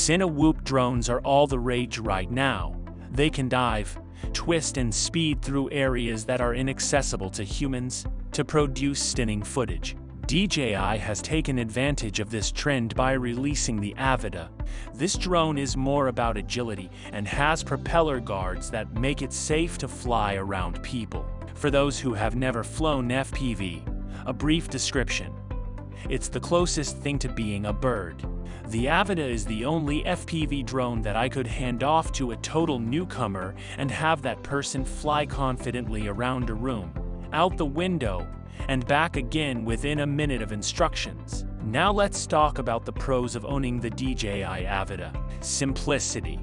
Cinewhoop drones are all the rage right now. They can dive, twist and speed through areas that are inaccessible to humans to produce stunning footage. DJI has taken advantage of this trend by releasing the Avata. This drone is more about agility and has propeller guards that make it safe to fly around people. For those who have never flown FPV, a brief description. It's the closest thing to being a bird. The Avata is the only FPV drone that I could hand off to a total newcomer and have that person fly confidently around a room, out the window, and back again within a minute of instructions. Now let's talk about the pros of owning the DJI Avata. Simplicity.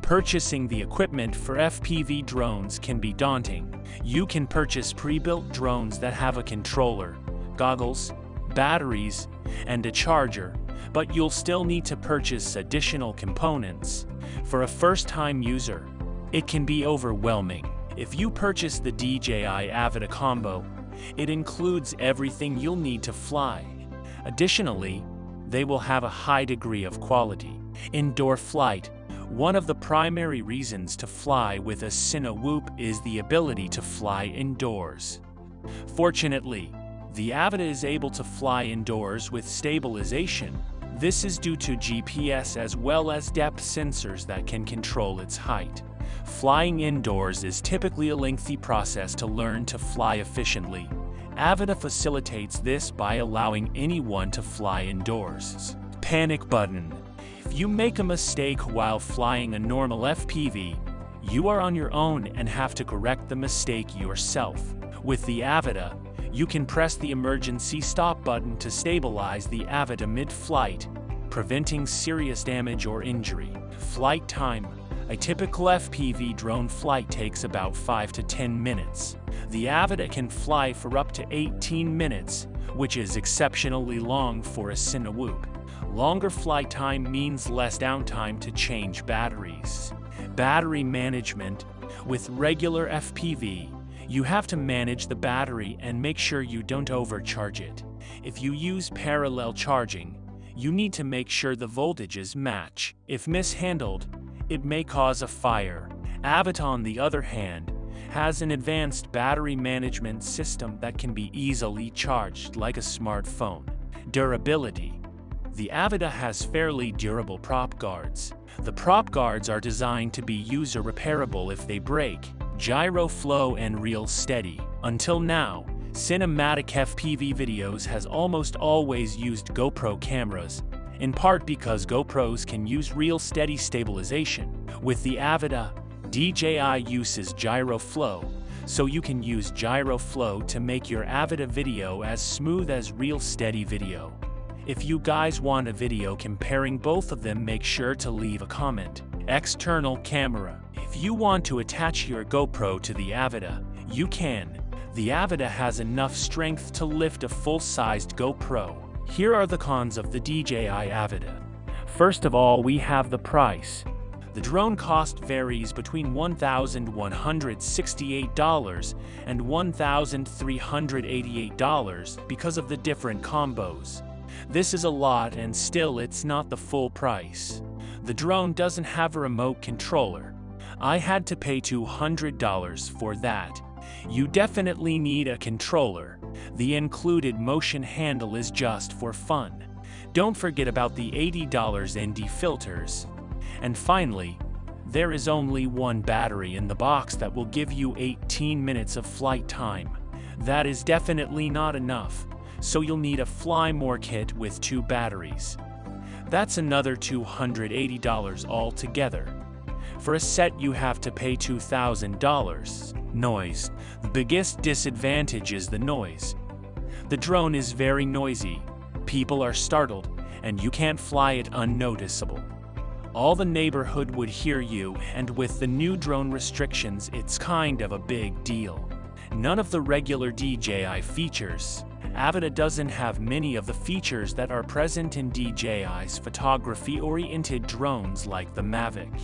Purchasing the equipment for FPV drones can be daunting. You can purchase pre-built drones that have a controller, goggles, batteries, and a charger, but you'll still need to purchase additional components. For a first-time user, it can be overwhelming. If you purchase the DJI Avata combo, it includes everything you'll need to fly. Additionally, they will have a high degree of quality. Indoor flight. One of the primary reasons to fly with a Cinewhoop is the ability to fly indoors. Fortunately, the Avata is able to fly indoors with stabilization. This is due to GPS as well as depth sensors that can control its height. Flying indoors is typically a lengthy process to learn to fly efficiently. Avata facilitates this by allowing anyone to fly indoors. Panic button. If you make a mistake while flying a normal FPV, you are on your own and have to correct the mistake yourself. With the Avata, you can press the emergency stop button to stabilize the Avata mid-flight, preventing serious damage or injury. Flight time. A typical FPV drone flight takes about 5 to 10 minutes. The Avata can fly for up to 18 minutes, which is exceptionally long for a Cinewhoop. Longer flight time means less downtime to change batteries. Battery management. With regular FPV, you have to manage the battery and make sure you don't overcharge it. If you use parallel charging, you need to make sure the voltages match. If mishandled, it may cause a fire. Avata, on the other hand, has an advanced battery management system that can be easily charged like a smartphone. Durability. The Avata has fairly durable prop guards. The prop guards are designed to be user repairable if they break. Gyro flow and real steady. Until now, cinematic FPV videos has almost always used GoPro cameras, in part because GoPros can use real steady stabilization. With the Avata, DJI uses gyro flow, so you can use gyro flow to make your Avata video as smooth as real steady video. If you guys want a video comparing both of them, make sure to leave a comment. External camera. If you want to attach your GoPro to the Avata, you can. The Avata has enough strength to lift a full-sized GoPro. Here are the cons of the DJI Avata. First of all, we have the price. The drone cost varies between $1,168 and $1,388 because of the different combos. This is a lot, and still it's not the full price. The drone doesn't have a remote controller. I had to pay $200 for that. You definitely need a controller. The included motion handle is just for fun. Don't forget about the $80 ND filters. And finally, there is only one battery in the box that will give you 18 minutes of flight time. That is definitely not enough, so you'll need a Fly More kit with 2 batteries. That's another $280 altogether. For a set, you have to pay $2,000. Noise. The biggest disadvantage is the noise. The drone is very noisy. People are startled, and you can't fly it unnoticeable. All the neighborhood would hear you, and with the new drone restrictions, it's kind of a big deal. None of the regular DJI features. Avata doesn't have many of the features that are present in DJI's photography-oriented drones like the Mavic.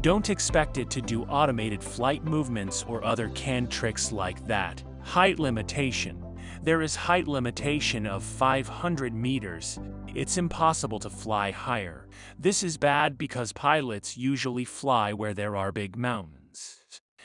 Don't expect it to do automated flight movements or other canned tricks like that. Height limitation. There is height limitation of 500 meters. It's impossible to fly higher. This is bad because pilots usually fly where there are big mountains.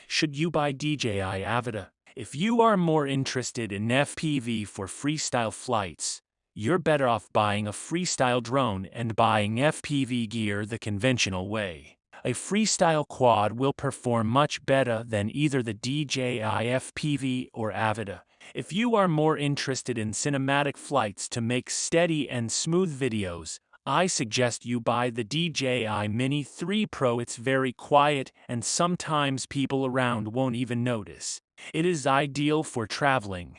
Should you buy DJI Avata? If you are more interested in FPV for freestyle flights, you're better off buying a freestyle drone and buying FPV gear the conventional way. A freestyle quad will perform much better than either the DJI FPV or Avata. If you are more interested in cinematic flights to make steady and smooth videos, I suggest you buy the DJI Mini 3 Pro. It's very quiet and sometimes people around won't even notice. It is ideal for traveling.